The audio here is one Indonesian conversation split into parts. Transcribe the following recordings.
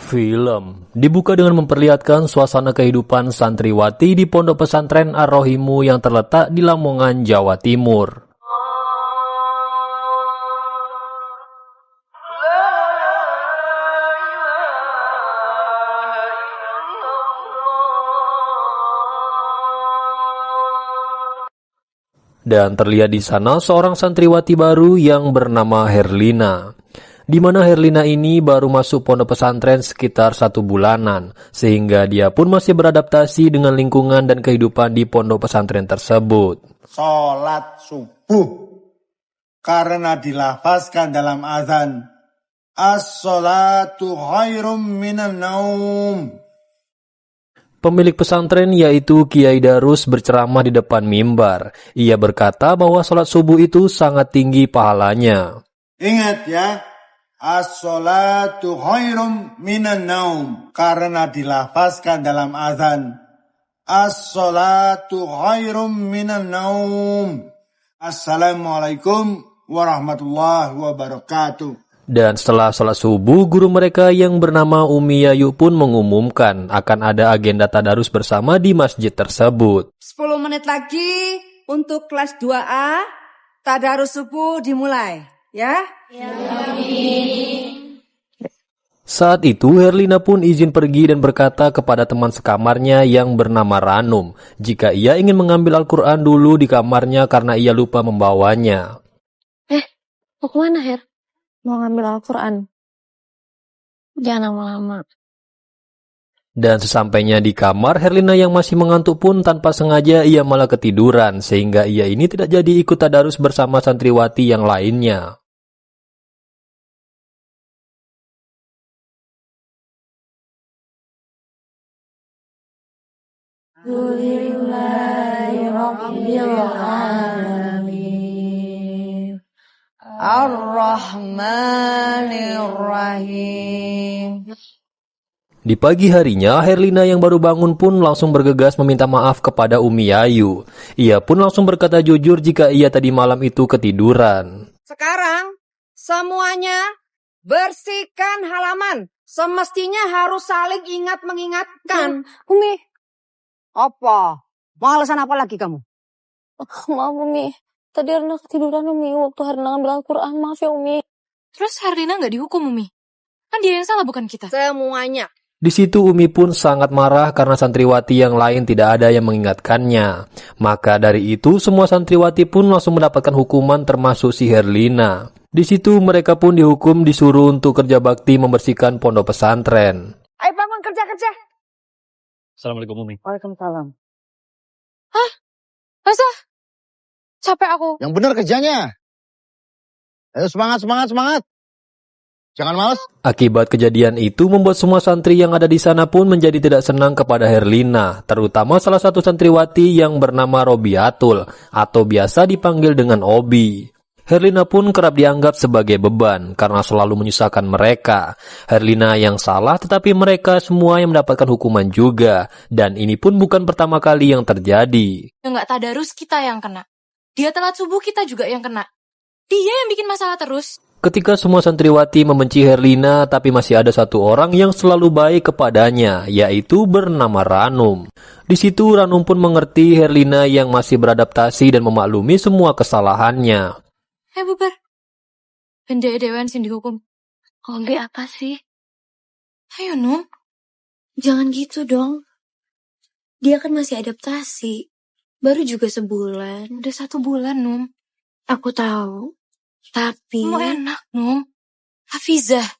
Film dibuka dengan memperlihatkan suasana kehidupan santriwati di Pondok Pesantren Ar-Rohimu yang terletak di Lamongan, Jawa Timur. Dan terlihat di sana seorang santriwati baru yang bernama Herlina. Di mana Herlina ini baru masuk pondok pesantren sekitar 1 bulanan, sehingga dia pun masih beradaptasi dengan lingkungan dan kehidupan di pondok pesantren tersebut. Sholat subuh, karena dilafazkan dalam azan, as-sholatu khairum minan naum. Pemilik pesantren yaitu Kiai Darus berceramah di depan mimbar. Ia berkata bahwa sholat subuh itu sangat tinggi pahalanya. Ingat ya, as-sholatu khairum minan naum, karena dilafazkan dalam azan, as-sholatu khairum minan naum. Assalamualaikum warahmatullahi wabarakatuh. Dan setelah sholat subuh, guru mereka yang bernama Umi Yayu pun mengumumkan akan ada agenda tadarus bersama di masjid tersebut. 10 menit lagi untuk kelas 2A, tadarus subuh dimulai, ya? Saat itu, Herlina pun izin pergi dan berkata kepada teman sekamarnya yang bernama Ranum, jika ia ingin mengambil Al-Quran dulu di kamarnya karena ia lupa membawanya. Mau kemana, Her? Mau ngambil Al-Quran. Jangan lama-lama. Dan sesampainya di kamar, Herlina yang masih mengantuk pun tanpa sengaja ia malah ketiduran, sehingga ia ini tidak jadi ikut tadarus bersama santriwati yang lainnya. Ar-Rahmanir-Rahim. Di pagi harinya, Herlina yang baru bangun pun langsung bergegas meminta maaf kepada Umi Yayu. Ia pun langsung berkata jujur jika ia tadi malam itu ketiduran. Sekarang, semuanya bersihkan halaman. Semestinya harus saling ingat mengingatkan. Umi. Apa? Malesan apa lagi kamu? Maaf, Umi. Tadi Herlina ketiduran, Umi. Waktu Herlina ngambil Al-Quran. Maaf ya, Umi. Terus Herlina nggak dihukum, Umi? Kan dia yang salah, bukan kita. Semuanya. Di situ Umi pun sangat marah karena santriwati yang lain tidak ada yang mengingatkannya. Maka dari itu semua santriwati pun langsung mendapatkan hukuman termasuk si Herlina. Di situ mereka pun dihukum disuruh untuk kerja bakti membersihkan pondok pesantren. Ayo bangun kerja-kerja. Assalamualaikum Umi. Waalaikumsalam. Hah? Masa? Capek aku. Yang benar kerjanya. Ayo semangat. Jangan malas. Akibat kejadian itu membuat semua santri yang ada di sana pun menjadi tidak senang kepada Herlina, terutama salah satu santriwati yang bernama Robiatul atau biasa dipanggil dengan Obi. Herlina pun kerap dianggap sebagai beban karena selalu menyusahkan mereka. Herlina yang salah tetapi mereka semua yang mendapatkan hukuman juga, dan ini pun bukan pertama kali yang terjadi. Nggak tadarus kita yang kena. Dia telat subuh kita juga yang kena. Dia yang bikin masalah terus. Ketika semua santriwati membenci Herlina, tapi masih ada satu orang yang selalu baik kepadanya, yaitu bernama Ranum. Di situ Ranum pun mengerti Herlina yang masih beradaptasi dan memaklumi semua kesalahannya. Bubar. Benda dewan sing dihukum. Obi apa sih? Ayo, Num. Jangan gitu dong. Dia kan masih adaptasi. Baru juga sebulan. Udah 1 bulan, Num. Aku tahu. Tapi... Mau enak, Num. Hafizah.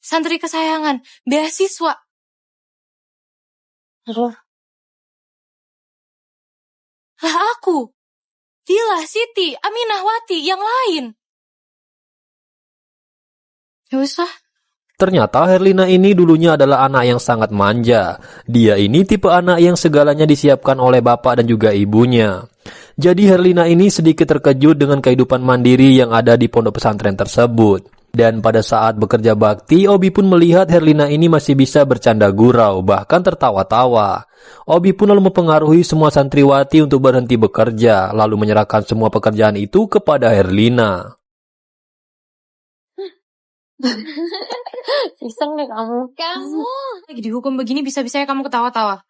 Santri kesayangan. Beasiswa. Terus? Lah aku. Dila, Siti, Aminahwati, yang lain. Ya usah. Ternyata Herlina ini dulunya adalah anak yang sangat manja. Dia ini tipe anak yang segalanya disiapkan oleh bapak dan juga ibunya. Jadi Herlina ini sedikit terkejut dengan kehidupan mandiri yang ada di pondok pesantren tersebut. Dan pada saat bekerja bakti, Obi pun melihat Herlina ini masih bisa bercanda gurau, bahkan tertawa-tawa. Obi pun lalu mempengaruhi semua santriwati untuk berhenti bekerja, lalu menyerahkan semua pekerjaan itu kepada Herlina. Iseng deh kamu. Kamu lagi dihukum begini bisa-bisanya kamu ketawa-tawa.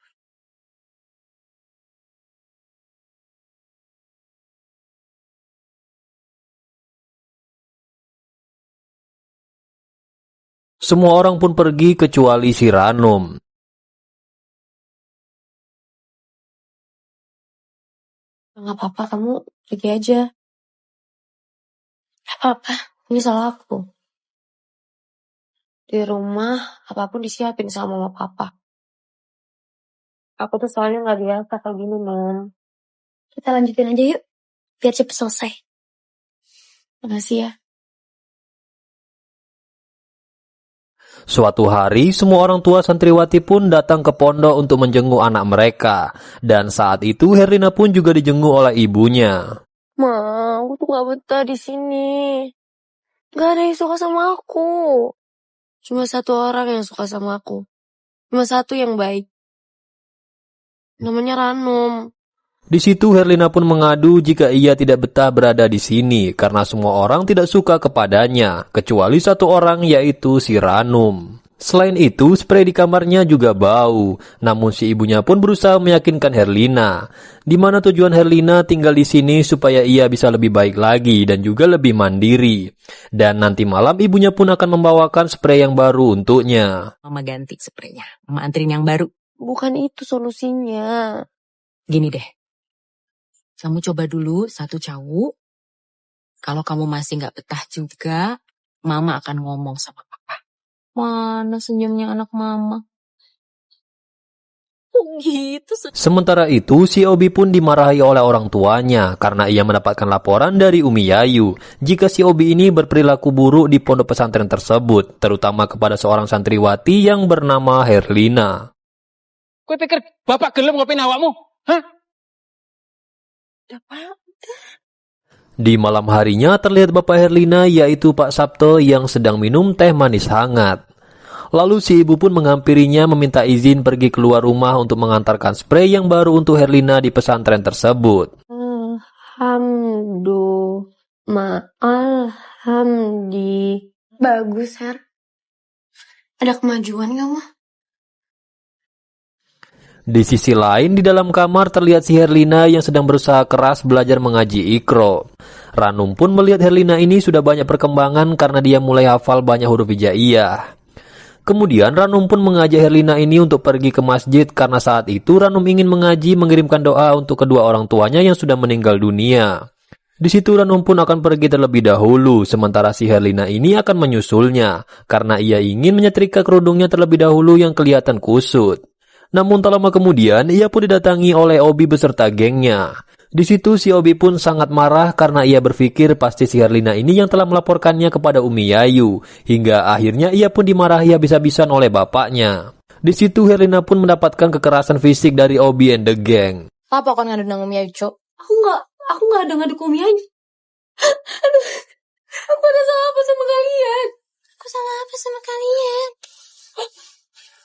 Semua orang pun pergi kecuali si Ranum. Nggak apa-apa, kamu pergi aja. Nggak apa-apa, ini salah aku. Di rumah, apapun disiapin sama mama papa. Aku tuh soalnya nggak biasa kayak gini, Mom. Kita lanjutin aja yuk, biar cepet selesai. Makasih ya. Suatu hari, semua orang tua santriwati pun datang ke pondok untuk menjenguk anak mereka. Dan saat itu, Herlina pun juga dijenguk oleh ibunya. Ma, aku tuh gak betah di sini. Gak ada yang suka sama aku. Cuma satu orang yang suka sama aku. Cuma satu yang baik. Namanya Ranum. Di situ Herlina pun mengadu jika ia tidak betah berada di sini karena semua orang tidak suka kepadanya, kecuali satu orang yaitu si Ranum. Selain itu, spray di kamarnya juga bau. Namun si ibunya pun berusaha meyakinkan Herlina, di mana tujuan Herlina tinggal di sini supaya ia bisa lebih baik lagi dan juga lebih mandiri. Dan nanti malam ibunya pun akan membawakan spray yang baru untuknya. Mama ganti spraynya. Mama anterin yang baru. Bukan itu solusinya. Gini deh. Kamu coba dulu satu cawuk. Kalau kamu masih gak betah juga, Mama akan ngomong sama Papa. Mana senyumnya anak mama? Oh gitu. Sementara itu, si Obi pun dimarahi oleh orang tuanya karena ia mendapatkan laporan dari Umi Yayu jika si Obi ini berperilaku buruk di pondok pesantren tersebut, terutama kepada seorang santriwati yang bernama Herlina. Kowe pikir bapak gelem ngopeni awakmu? Hah? Di malam harinya terlihat bapak Herlina yaitu Pak Sabto yang sedang minum teh manis hangat. Lalu si ibu pun menghampirinya meminta izin pergi keluar rumah untuk mengantarkan spray yang baru untuk Herlina di pesantren tersebut. Bagus, Her. Ada kemajuan kamu? Di sisi lain, di dalam kamar terlihat si Herlina yang sedang berusaha keras belajar mengaji Iqra. Ranum pun melihat Herlina ini sudah banyak perkembangan karena dia mulai hafal banyak huruf hijaiyah. Kemudian Ranum pun mengajak Herlina ini untuk pergi ke masjid karena saat itu Ranum ingin mengirimkan doa untuk kedua orang tuanya yang sudah meninggal dunia. Di situ Ranum pun akan pergi terlebih dahulu, sementara si Herlina ini akan menyusulnya karena ia ingin menyetrika kerudungnya terlebih dahulu yang kelihatan kusut. Namun tak lama kemudian, ia pun didatangi oleh Obi beserta gengnya. Di situ si Obi pun sangat marah karena ia berpikir pasti si Herlina ini yang telah melaporkannya kepada Umi Yayu. Hingga akhirnya ia pun dimarahi habis-habisan oleh bapaknya. Di situ Herlina pun mendapatkan kekerasan fisik dari Obi and the gang. Apa kon ngadu nang Umi Ayu, Cok? Aku nggak ada ngadu Umi aja. Aduh, aku ada salah apa sama kalian? Aku salah apa sama kalian?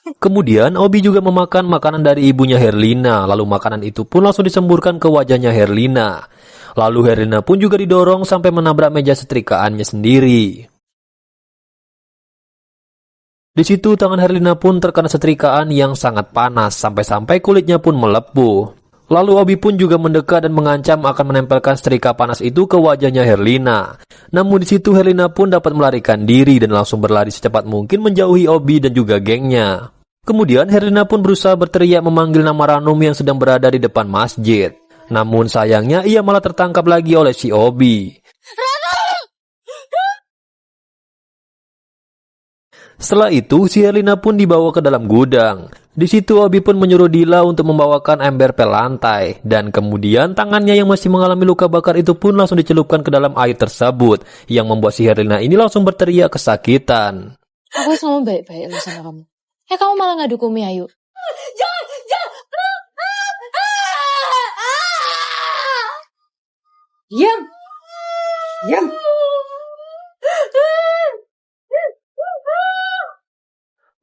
Kemudian Obi juga memakan makanan dari ibunya Herlina, lalu makanan itu pun langsung disemburkan ke wajahnya Herlina. Lalu Herlina pun juga didorong sampai menabrak meja setrikaannya sendiri. Di situ tangan Herlina pun terkena setrikaan yang sangat panas sampai-sampai kulitnya pun melepuh. Lalu Obi pun juga mendekat dan mengancam akan menempelkan setrika panas itu ke wajahnya Herlina. Namun di situ Herlina pun dapat melarikan diri dan langsung berlari secepat mungkin menjauhi Obi dan juga gengnya. Kemudian Herlina pun berusaha berteriak memanggil nama Ranum yang sedang berada di depan masjid. Namun sayangnya ia malah tertangkap lagi oleh si Obi. Setelah itu si Herlina pun dibawa ke dalam gudang. Di situ Obi pun menyuruh Dila untuk membawakan ember pel lantai. Dan kemudian tangannya yang masih mengalami luka bakar itu pun langsung dicelupkan ke dalam air tersebut. Yang membuat si Herlina ini langsung berteriak kesakitan. Aku selalu baik-baik loh sama kamu. Kamu malah ngadu ke Umi Ayu. Jangan. Diam.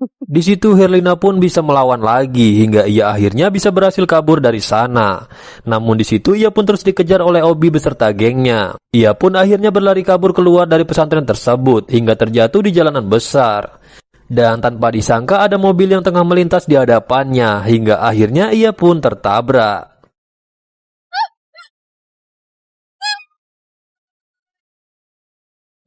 Di situ Herlina pun bisa melawan lagi hingga ia akhirnya bisa berhasil kabur dari sana. Namun di situ ia pun terus dikejar oleh Obi beserta gengnya. Ia pun akhirnya berlari kabur keluar dari pesantren tersebut hingga terjatuh di jalanan besar. Dan tanpa disangka ada mobil yang tengah melintas di hadapannya hingga akhirnya ia pun tertabrak.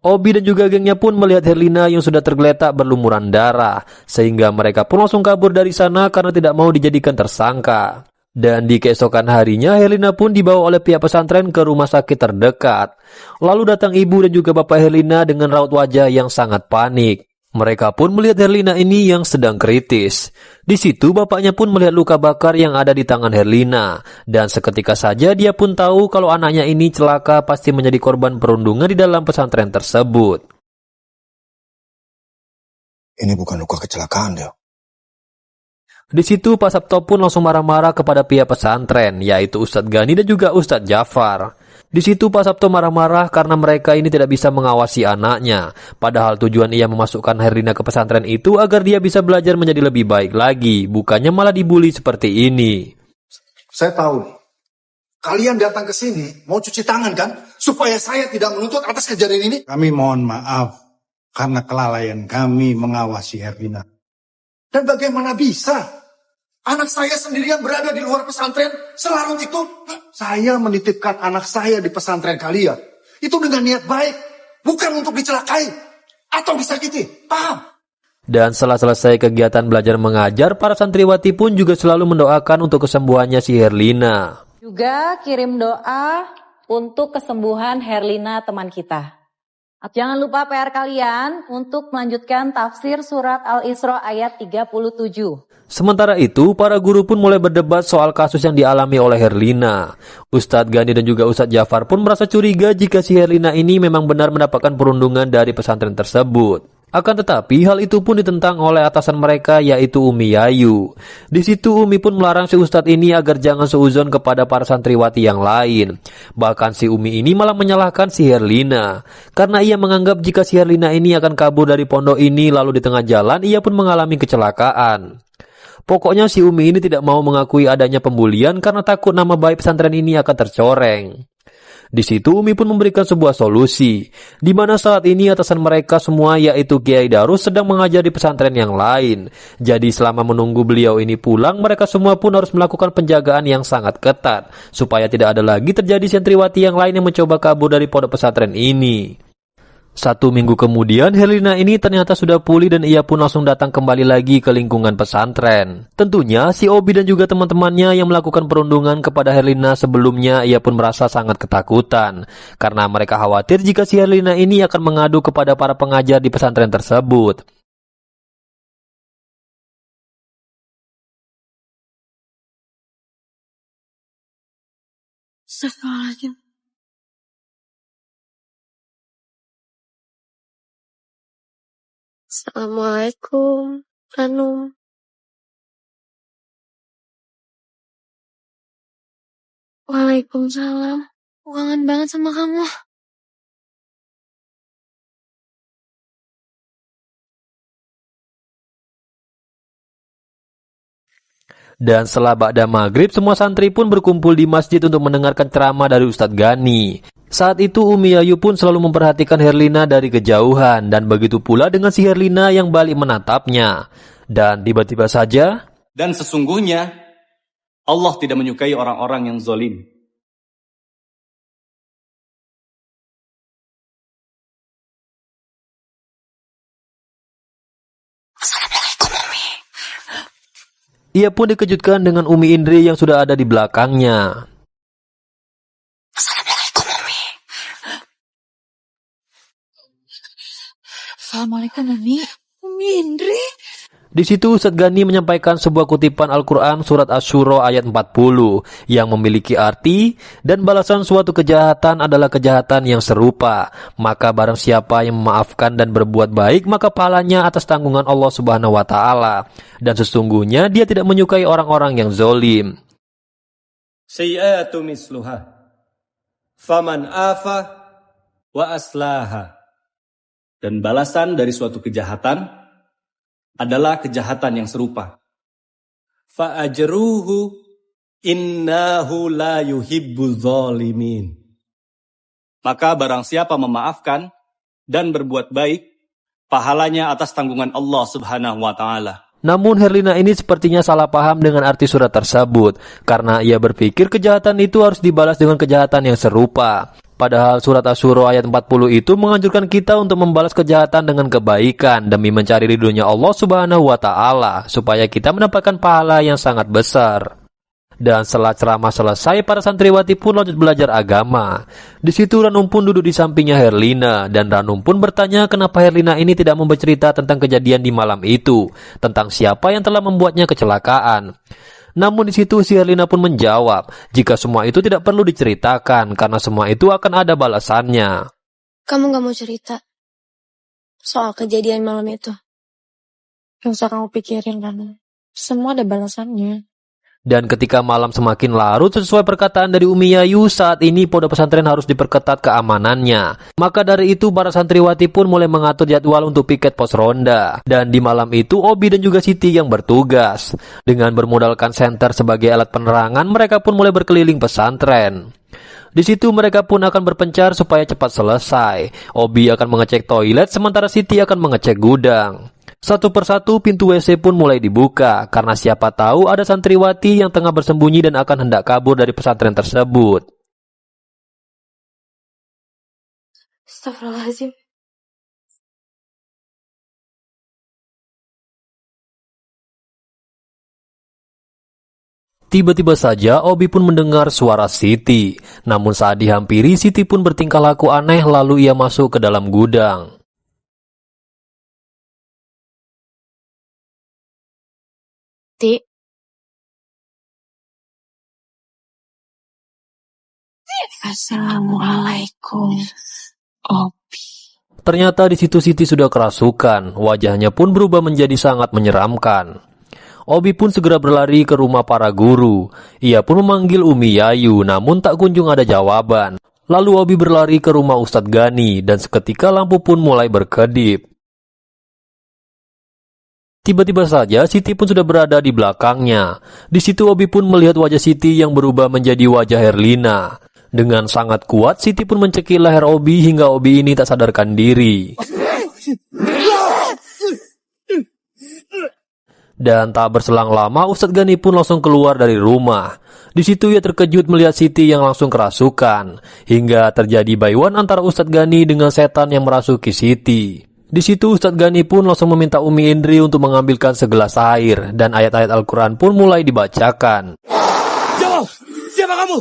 Obi dan juga gengnya pun melihat Herlina yang sudah tergeletak berlumuran darah, sehingga mereka pun langsung kabur dari sana karena tidak mau dijadikan tersangka. Dan di keesokan harinya, Herlina pun dibawa oleh pihak pesantren ke rumah sakit terdekat. Lalu datang ibu dan juga bapak Herlina dengan raut wajah yang sangat panik. Mereka pun melihat Herlina ini yang sedang kritis. Di situ bapaknya pun melihat luka bakar yang ada di tangan Herlina. Dan seketika saja dia pun tahu kalau anaknya ini celaka pasti menjadi korban perundungan di dalam pesantren tersebut. Ini bukan luka kecelakaan, Del. Di situ Pak Sabto pun langsung marah-marah kepada pihak pesantren, yaitu Ustadz Gani dan juga Ustadz Jafar. Di situ Pak Sabto marah-marah karena mereka ini tidak bisa mengawasi anaknya. Padahal tujuan ia memasukkan Herlina ke pesantren itu agar dia bisa belajar menjadi lebih baik lagi, bukannya malah dibully seperti ini. Saya tahu nih, kalian datang ke sini mau cuci tangan kan? Supaya saya tidak menuntut atas kejadian ini. Kami mohon maaf karena kelalaian kami mengawasi Herlina. Dan bagaimana bisa? Anak saya sendirian berada di luar pesantren selarut itu. Saya menitipkan anak saya di pesantren kalian. Itu dengan niat baik. Bukan untuk dicelakai atau disakiti. Paham? Dan setelah selesai kegiatan belajar mengajar, para santriwati pun juga selalu mendoakan untuk kesembuhannya si Herlina. Juga kirim doa untuk kesembuhan Herlina teman kita. Jangan lupa PR kalian untuk melanjutkan tafsir surat Al-Isra ayat 37. Sementara itu, para guru pun mulai berdebat soal kasus yang dialami oleh Herlina. Ustadz Gani dan juga Ustadz Jafar pun merasa curiga jika si Herlina ini memang benar mendapatkan perundungan dari pesantren tersebut. Akan tetapi, hal itu pun ditentang oleh atasan mereka, yaitu Umi Yayu. Di situ Umi pun melarang si Ustadz ini agar jangan seuzon kepada para santriwati yang lain. Bahkan si Umi ini malah menyalahkan si Herlina, karena ia menganggap jika si Herlina ini akan kabur dari pondok ini lalu di tengah jalan ia pun mengalami kecelakaan. Pokoknya si Umi ini tidak mau mengakui adanya pembulian karena takut nama baik pesantren ini akan tercoreng. Di situ Umi pun memberikan sebuah solusi, di mana saat ini atasan mereka semua yaitu Kiai Darus sedang mengajar di pesantren yang lain. Jadi selama menunggu beliau ini pulang, mereka semua pun harus melakukan penjagaan yang sangat ketat, supaya tidak ada lagi terjadi santriwati yang lain yang mencoba kabur dari pondok pesantren ini. 1 minggu kemudian, Herlina ini ternyata sudah pulih dan ia pun langsung datang kembali lagi ke lingkungan pesantren. Tentunya, si Obi dan juga teman-temannya yang melakukan perundungan kepada Herlina sebelumnya, ia pun merasa sangat ketakutan. Karena mereka khawatir jika si Herlina ini akan mengadu kepada para pengajar di pesantren tersebut. Astagfirullahaladzim. Assalamualaikum, Anum. Waalaikumsalam. Kangen banget sama kamu. Dan setelah ba'da maghrib, semua santri pun berkumpul di masjid untuk mendengarkan ceramah dari Ustadz Gani. Saat itu Umi Yayu pun selalu memperhatikan Herlina dari kejauhan, dan begitu pula dengan si Herlina yang balik menatapnya. Dan tiba-tiba saja, dan sesungguhnya Allah tidak menyukai orang-orang yang zalim. Assalamualaikum, Umi. ia pun dikejutkan dengan Umi Indri yang sudah ada di belakangnya. Assalamualaikum, Umi. Assalamualaikum, Umi. Umi Indri. Di situ Ustadz Gani menyampaikan sebuah kutipan Al-Quran surat Asy-Syura ayat 40 yang memiliki arti, dan balasan suatu kejahatan adalah kejahatan yang serupa. Maka barang siapa yang memaafkan dan berbuat baik, maka pahalanya atas tanggungan Allah Subhanahu wa Ta'ala. Dan sesungguhnya dia tidak menyukai orang-orang yang zolim. Sayyi'atu misluha faman afa wa aslaha. Dan balasan dari suatu kejahatan adalah kejahatan yang serupa. Fa'ajruhu innahu la yuhibbuz zalimin. Maka barang siapa memaafkan dan berbuat baik, pahalanya atas tanggungan Allah Subhanahu wa taala. Namun Herlina ini sepertinya salah paham dengan arti surat tersebut, karena ia berpikir kejahatan itu harus dibalas dengan kejahatan yang serupa. Padahal surat Asy-Syura ayat 40 itu menganjurkan kita untuk membalas kejahatan dengan kebaikan demi mencari ridhonya Allah Subhanahu wa taala supaya kita mendapatkan pahala yang sangat besar. Dan setelah ceramah selesai, para santriwati pun lanjut belajar agama. Di situ Ranum pun duduk di sampingnya Herlina, dan Ranum pun bertanya kenapa Herlina ini tidak mau bercerita tentang kejadian di malam itu, tentang siapa yang telah membuatnya kecelakaan. Namun di situ si Herlina pun menjawab, jika semua itu tidak perlu diceritakan, karena semua itu akan ada balasannya. Kamu gak mau cerita soal kejadian malam itu? Gak usah kamu pikirin, Ranum. Semua ada balasannya. Dan ketika malam semakin larut, sesuai perkataan dari Umi Yayu, saat ini pondok pesantren harus diperketat keamanannya. Maka dari itu para santriwati pun mulai mengatur jadwal untuk piket pos ronda. Dan di malam itu Obi dan juga Siti yang bertugas. Dengan bermodalkan senter sebagai alat penerangan, mereka pun mulai berkeliling pesantren. Di situ mereka pun akan berpencar supaya cepat selesai. Obi akan mengecek toilet, sementara Siti akan mengecek gudang. Satu persatu pintu WC pun mulai dibuka, karena siapa tahu ada santriwati yang tengah bersembunyi dan akan hendak kabur dari pesantren tersebut. Astagfirullahaladzim. Tiba-tiba saja Obi pun mendengar suara Siti. Namun saat dihampiri, Siti pun bertingkah laku aneh lalu ia masuk ke dalam gudang. Ti. Assalamualaikum, Obi. Ternyata di situ Siti sudah kerasukan, wajahnya pun berubah menjadi sangat menyeramkan. Obi pun segera berlari ke rumah para guru. Ia pun memanggil Umi Yayu, namun tak kunjung ada jawaban. Lalu Obi berlari ke rumah Ustadz Gani, dan seketika lampu pun mulai berkedip. Tiba-tiba saja Siti pun sudah berada di belakangnya. Di situ Obi pun melihat wajah Siti yang berubah menjadi wajah Herlina. Dengan sangat kuat Siti pun mencekik leher Obi hingga Obi ini tak sadarkan diri. Dan tak berselang lama Ustadz Gani pun langsung keluar dari rumah. Di situ ia terkejut melihat Siti yang langsung kerasukan. Hingga terjadi bayuan antara Ustadz Gani dengan setan yang merasuki Siti. Di situ Ustadz Gani pun langsung meminta Umi Indri untuk mengambilkan segelas air, dan ayat-ayat Al-Quran pun mulai dibacakan. Jawab, siapa kamu?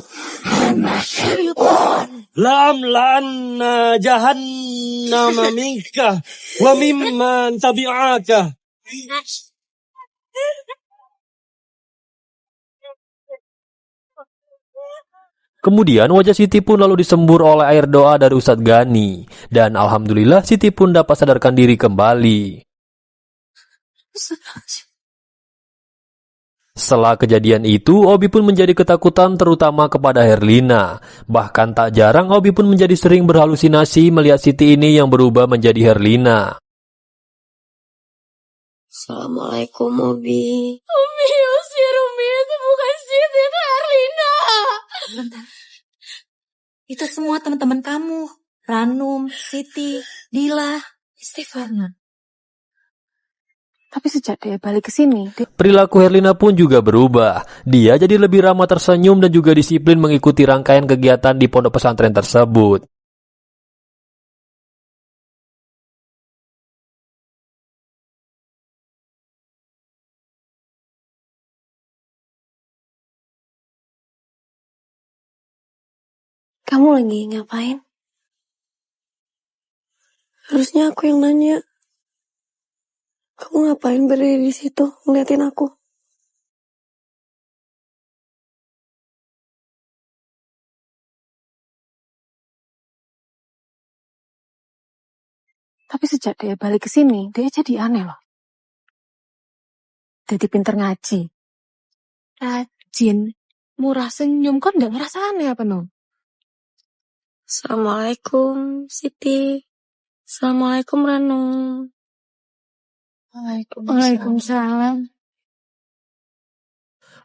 La'amla'anna jahannama minka wa mimman tabi'aka. Kemudian wajah Siti pun lalu disembur oleh air doa dari Ustadz Gani. Dan alhamdulillah Siti pun dapat sadarkan diri kembali. Setelah kejadian itu, Obi pun menjadi ketakutan terutama kepada Herlina. Bahkan tak jarang Obi pun menjadi sering berhalusinasi melihat Siti ini yang berubah menjadi Herlina. Assalamualaikum, Obi. Umi, usir Umi, itu bukan Siti, itu Herlina. Bentar. Itu semua teman-teman kamu. Ranum, Siti, Dila, Stefan. Tapi sejak dia balik ke sini, perilaku Herlina pun juga berubah. Dia jadi lebih ramah, tersenyum, dan juga disiplin mengikuti rangkaian kegiatan di pondok pesantren tersebut. Kamu lagi ngapain? Harusnya aku yang nanya. Kamu ngapain berdiri di situ ngeliatin aku? tapi sejak dia balik ke sini, dia jadi aneh loh. Jadi pinter ngaji. Rajin, murah senyum, kan gak ngerasa aneh apa no? Assalamualaikum Siti. Assalamualaikum Ranu. Waalaikumsalam.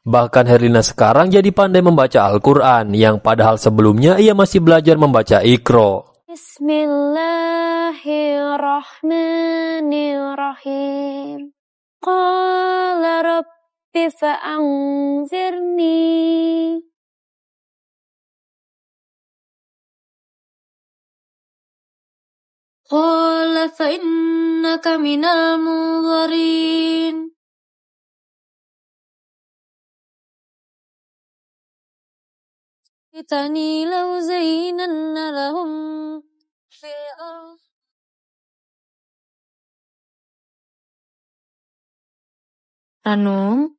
Bahkan Herlina sekarang jadi pandai membaca Al-Quran, yang padahal sebelumnya ia masih belajar membaca Iqra. Bismillahirrahmanirrahim. Qala rabbi fa'anzirni. Qala fa'innaka minal mudharin. Itani law zayyinanna lahum fil ardh. Ranum,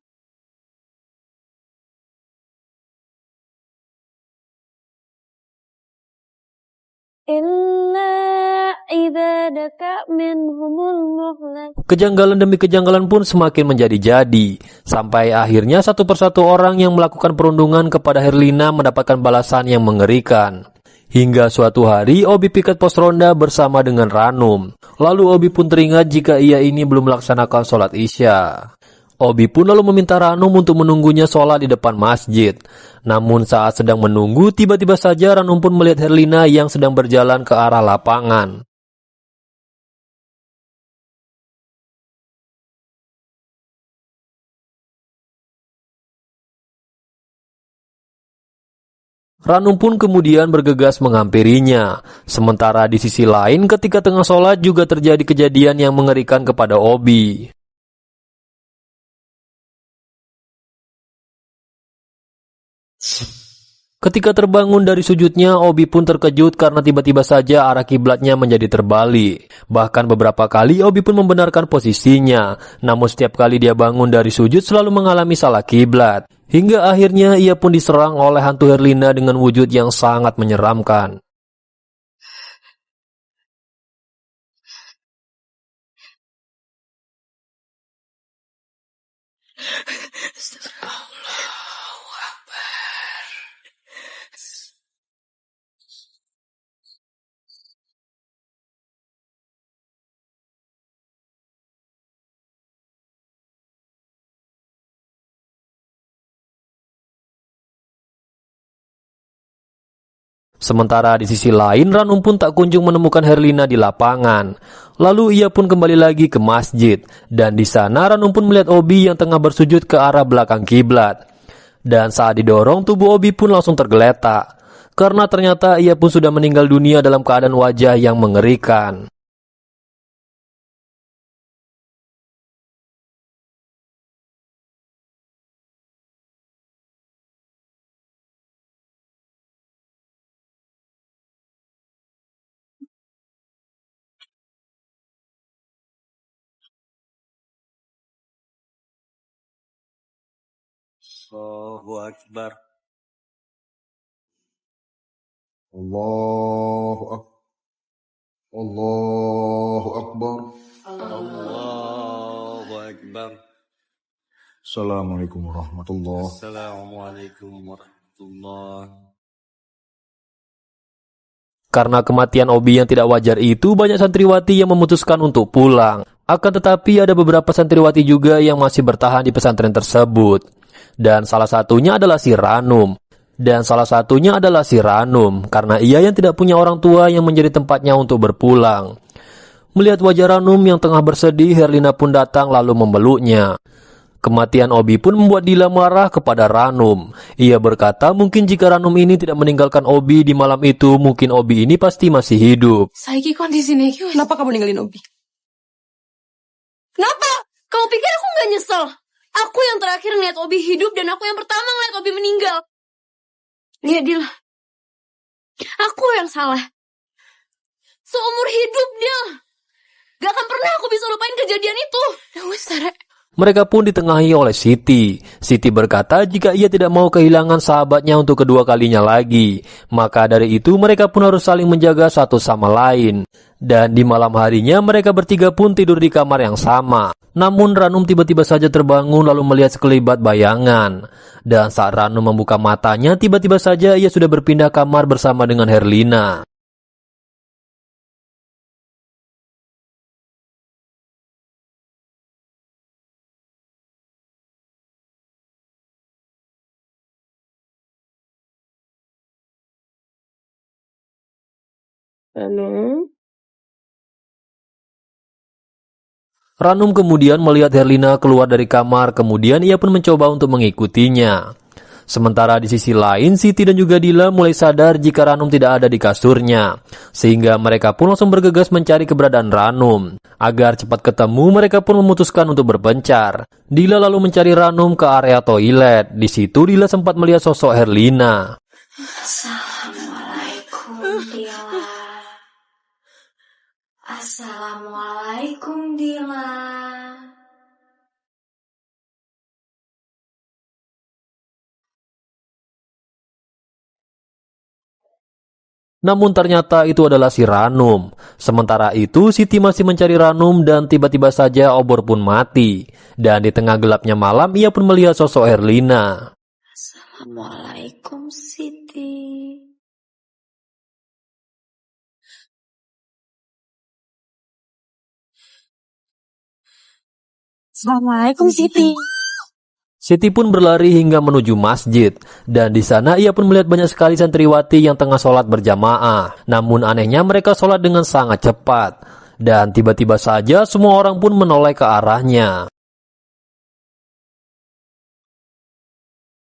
Illa ibadaka minhumul mukhlas. Kejanggalan demi kejanggalan pun semakin menjadi-jadi, sampai akhirnya satu persatu orang yang melakukan perundungan kepada Herlina mendapatkan balasan yang mengerikan. Hingga suatu hari Obi piket pos ronda bersama dengan Ranum. Lalu Obi pun teringat jika ia ini belum melaksanakan sholat Isya. Obi pun lalu meminta Ranum untuk menunggunya sholat di depan masjid. Namun saat sedang menunggu, tiba-tiba saja Ranum pun melihat Herlina yang sedang berjalan ke arah lapangan. Ranum pun kemudian bergegas menghampirinya. Sementara di sisi lain ketika tengah sholat juga terjadi kejadian yang mengerikan kepada Obi. Ketika terbangun dari sujudnya, Obi pun terkejut karena tiba-tiba saja arah kiblatnya menjadi terbalik. Bahkan beberapa kali Obi pun membenarkan posisinya. Namun setiap kali dia bangun dari sujud selalu mengalami salah kiblat. Hingga akhirnya ia pun diserang oleh hantu Herlina dengan wujud yang sangat menyeramkan. Sementara di sisi lain, Ranum pun tak kunjung menemukan Herlina di lapangan. Lalu ia pun kembali lagi ke masjid, dan di sana Ranum pun melihat Obi yang tengah bersujud ke arah belakang kiblat. Dan saat didorong, tubuh Obi pun langsung tergeletak, karena ternyata ia pun sudah meninggal dunia dalam keadaan wajah yang mengerikan. Allahu Akbar. Allahu Akbar. Allahu Akbar. Allahu Akbar. Assalamualaikum warahmatullahi. Assalamualaikum warahmatullahi. Karena kematian Obi yang tidak wajar itu, banyak santriwati yang memutuskan untuk pulang. Akan tetapi ada beberapa santriwati juga yang masih bertahan di pesantren tersebut. Dan salah satunya adalah si Ranum. Karena ia yang tidak punya orang tua yang menjadi tempatnya untuk berpulang. Melihat wajah Ranum yang tengah bersedih, Herlina pun datang lalu memeluknya. Kematian Obi pun membuat Dila marah kepada Ranum. Ia berkata mungkin jika Ranum ini tidak meninggalkan Obi di malam itu, mungkin Obi ini pasti masih hidup. saiki kondisine iki wis. Kenapa kamu ninggalin Obi? Kenapa? Kamu pikir aku gak nyesel? Aku yang terakhir ngeliat Obi hidup dan aku yang pertama ngeliat Obi meninggal. Lihat Dil, aku yang salah. Seumur hidup Dil, gak akan pernah aku bisa lupain kejadian itu. Wes Sarek. Mereka pun ditengahi oleh Siti. Siti berkata jika ia tidak mau kehilangan sahabatnya untuk kedua kalinya lagi. Maka dari itu mereka pun harus saling menjaga satu sama lain. Dan di malam harinya mereka bertiga pun tidur di kamar yang sama. Namun Ranum tiba-tiba saja terbangun lalu melihat sekelibat bayangan. Dan saat Ranum membuka matanya, tiba-tiba saja ia sudah berpindah kamar bersama dengan Herlina. Ranum kemudian melihat Herlina keluar dari kamar, kemudian ia pun mencoba untuk mengikutinya. Sementara di sisi lain, Siti dan juga Dila mulai sadar jika Ranum tidak ada di kasurnya, sehingga mereka pun langsung bergegas mencari keberadaan Ranum. Agar cepat ketemu, mereka pun memutuskan untuk berpencar. Dila lalu mencari Ranum ke area toilet. Di situ Dila sempat melihat sosok Herlina. Assalamualaikum Dila. Assalamualaikum Dila. Namun ternyata itu adalah si Ranum. Sementara itu Siti masih mencari Ranum dan tiba-tiba saja obor pun mati. Dan di tengah gelapnya malam ia pun melihat sosok Herlina. Assalamualaikum Siti. Assalamualaikum Siti. Siti pun berlari hingga menuju masjid, dan di sana ia pun melihat banyak sekali santriwati yang tengah sholat berjamaah. Namun anehnya mereka sholat dengan sangat cepat, dan tiba-tiba saja semua orang pun menoleh ke arahnya.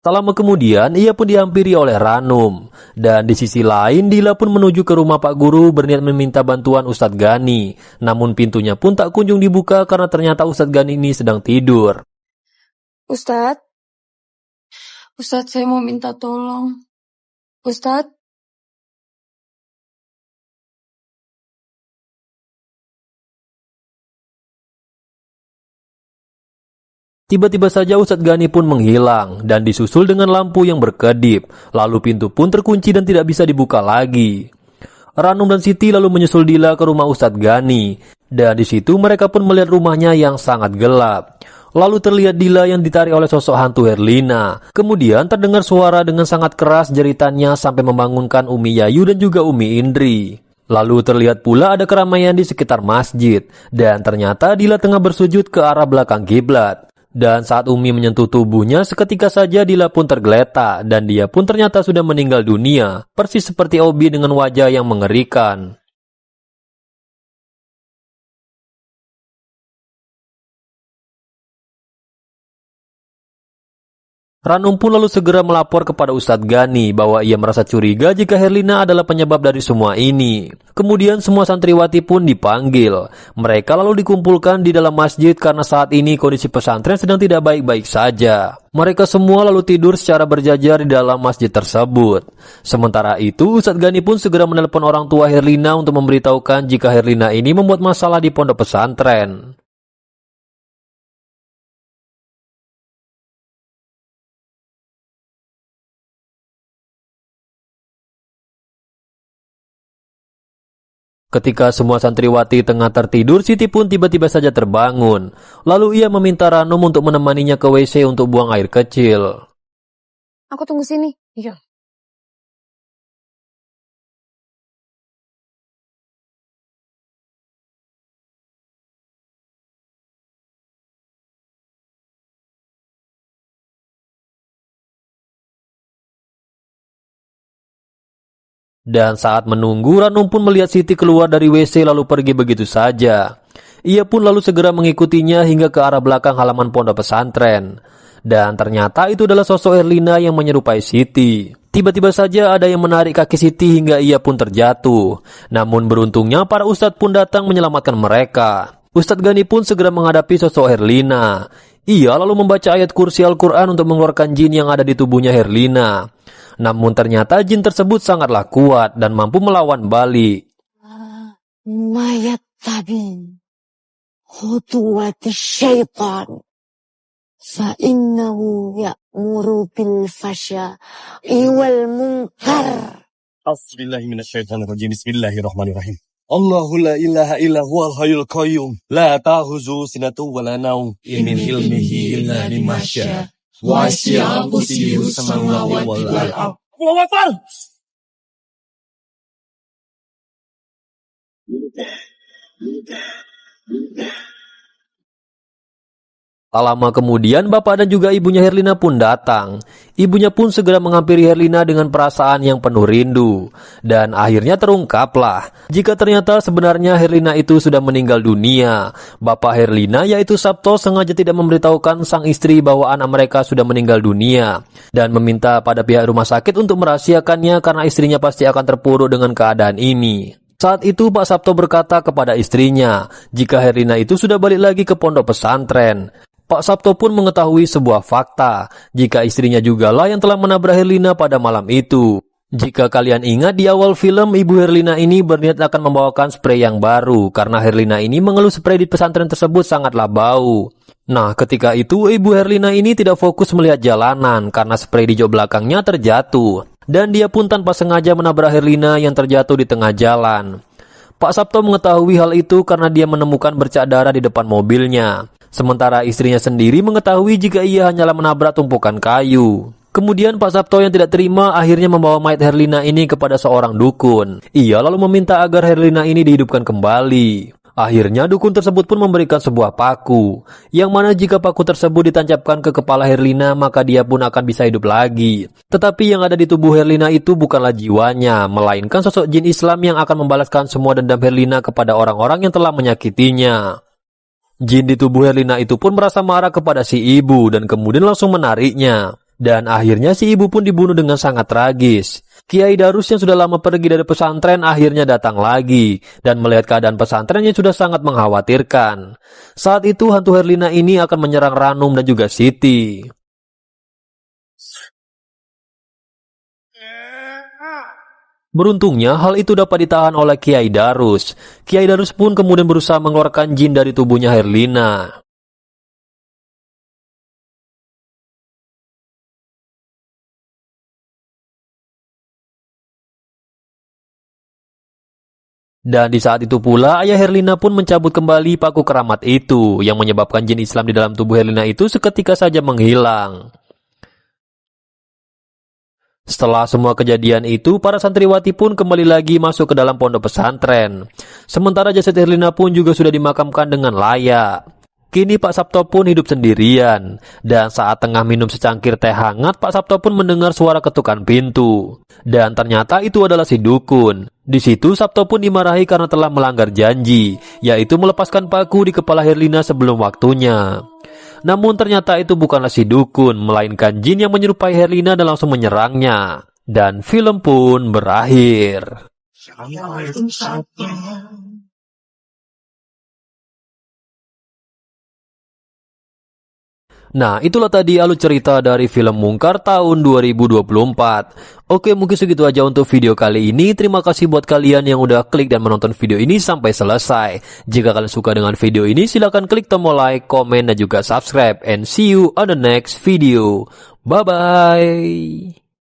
Tak lama kemudian ia pun dihampiri oleh Ranum, dan di sisi lain Dila pun menuju ke rumah Pak Guru berniat meminta bantuan Ustadz Gani. Namun pintunya pun tak kunjung dibuka karena ternyata Ustadz Gani ini sedang tidur. Ustadz, saya mau minta tolong. Ustadz, tiba-tiba saja Ustadz Gani pun menghilang dan disusul dengan lampu yang berkedip. Lalu pintu pun terkunci dan tidak bisa dibuka lagi. Ranum dan Siti lalu menyusul Dila ke rumah Ustadz Gani. Dan di situ mereka pun melihat rumahnya yang sangat gelap. Lalu terlihat Dila yang ditarik oleh sosok hantu Herlina. Kemudian terdengar suara dengan sangat keras jeritannya sampai membangunkan Umi Yayu dan juga Umi Indri. Lalu terlihat pula ada keramaian di sekitar masjid. Dan ternyata Dila tengah bersujud ke arah belakang kiblat. Dan saat Umi menyentuh tubuhnya, seketika saja Dila pun tergeletak. Dan dia pun ternyata sudah meninggal dunia. Persis seperti Obi dengan wajah yang mengerikan. Ranum pun lalu segera melapor kepada Ustadz Gani bahwa ia merasa curiga jika Herlina adalah penyebab dari semua ini. Kemudian semua santriwati pun dipanggil. Mereka lalu dikumpulkan di dalam masjid karena saat ini kondisi pesantren sedang tidak baik-baik saja. Mereka semua lalu tidur secara berjajar di dalam masjid tersebut. Sementara itu Ustadz Gani pun segera menelepon orang tua Herlina untuk memberitahukan jika Herlina ini membuat masalah di pondok pesantren. Ketika semua santriwati tengah tertidur, Siti pun tiba-tiba saja terbangun. Lalu ia meminta Ranum untuk menemaninya ke WC untuk buang air kecil. aku tunggu sini. Iya. Dan saat menunggu, Ranum pun melihat Siti keluar dari WC lalu pergi begitu saja. Ia pun lalu segera mengikutinya hingga ke arah belakang halaman pondok pesantren. Dan ternyata itu adalah sosok Herlina yang menyerupai Siti. Tiba-tiba saja ada yang menarik kaki Siti hingga ia pun terjatuh. Namun beruntungnya para ustadz pun datang menyelamatkan mereka. Ustadz Gani pun segera menghadapi sosok Herlina. Ia lalu membaca ayat kursi Al-Quran untuk mengeluarkan jin yang ada di tubuhnya Herlina. Namun ternyata jin tersebut sangatlah kuat dan mampu melawan balik. Mayat tabi khutuwat syaitan fa'innahu ya'muru bil fasya'i wal munkar. Bismillahirrahmanirrahim. Bismillahirrahmanirrahim. Allahu la ilaha illa huwal hayyul qayyum la ta'khuzuhu sinatun wa la nawm min ilmihi illa bima syaa wasi'a kursiyuhu samawati wal ardh. Allahu Akbar. Tak lama kemudian, bapak dan juga ibunya Herlina pun datang. Ibunya pun segera menghampiri Herlina dengan perasaan yang penuh rindu. Dan akhirnya terungkaplah, jika ternyata sebenarnya Herlina itu sudah meninggal dunia. Bapak Herlina, yaitu Sabto, sengaja tidak memberitahukan sang istri bahwa anak mereka sudah meninggal dunia. Dan meminta pada pihak rumah sakit untuk merahasiakannya karena istrinya pasti akan terpuruk dengan keadaan ini. Saat itu Pak Sabto berkata kepada istrinya, jika Herlina itu sudah balik lagi ke pondok pesantren. Pak Sabto pun mengetahui sebuah fakta, jika istrinya jugalah yang telah menabrak Herlina pada malam itu. Jika kalian ingat di awal film, ibu Herlina ini berniat akan membawakan spray yang baru, karena Herlina ini mengeluh spray di pesantren tersebut sangatlah bau. Nah, ketika itu ibu Herlina ini tidak fokus melihat jalanan, karena spray di jok belakangnya terjatuh. Dan dia pun tanpa sengaja menabrak Herlina yang terjatuh di tengah jalan. Pak Sabto mengetahui hal itu karena dia menemukan bercak darah di depan mobilnya. Sementara istrinya sendiri mengetahui jika ia hanyalah menabrak tumpukan kayu. Kemudian Pak Sabto yang tidak terima akhirnya membawa mayat Herlina ini kepada seorang dukun. Ia lalu meminta agar Herlina ini dihidupkan kembali. Akhirnya dukun tersebut pun memberikan sebuah paku, yang mana jika paku tersebut ditancapkan ke kepala Herlina maka dia pun akan bisa hidup lagi. Tetapi yang ada di tubuh Herlina itu bukanlah jiwanya, melainkan sosok jin Islam yang akan membalaskan semua dendam Herlina kepada orang-orang yang telah menyakitinya. Jin di tubuh Herlina itu pun merasa marah kepada si ibu dan kemudian langsung menariknya. Dan akhirnya si ibu pun dibunuh dengan sangat tragis. Kiai Darus yang sudah lama pergi dari pesantren akhirnya datang lagi dan melihat keadaan pesantren yang sudah sangat mengkhawatirkan. Saat itu hantu Herlina ini akan menyerang Ranum dan juga Siti. Beruntungnya hal itu dapat ditahan oleh Kiai Darus. Kiai Darus pun kemudian berusaha mengeluarkan jin dari tubuhnya Herlina. Dan di saat itu pula ayah Herlina pun mencabut kembali paku keramat itu, yang menyebabkan jin Islam di dalam tubuh Herlina itu seketika saja menghilang. Setelah semua kejadian itu, para santriwati pun kembali lagi masuk ke dalam pondok pesantren. Sementara jasad Herlina pun juga sudah dimakamkan dengan layak. Kini Pak Sabto pun hidup sendirian. Dan saat tengah minum secangkir teh hangat, Pak Sabto pun mendengar suara ketukan pintu. Dan ternyata itu adalah si dukun. Di situ Sabto pun dimarahi karena telah melanggar janji, yaitu melepaskan paku di kepala Herlina sebelum waktunya. Namun ternyata itu bukanlah si dukun, melainkan jin yang menyerupai Herlina dan langsung menyerangnya. Dan film pun berakhir. Nah, itulah tadi alur cerita dari film Munkar tahun 2024. Oke, mungkin segitu aja untuk video kali ini. Terima kasih buat kalian yang udah klik dan menonton video ini sampai selesai. Jika kalian suka dengan video ini, silahkan klik tombol like, komen, dan juga subscribe. And see you on the next video. Bye-bye.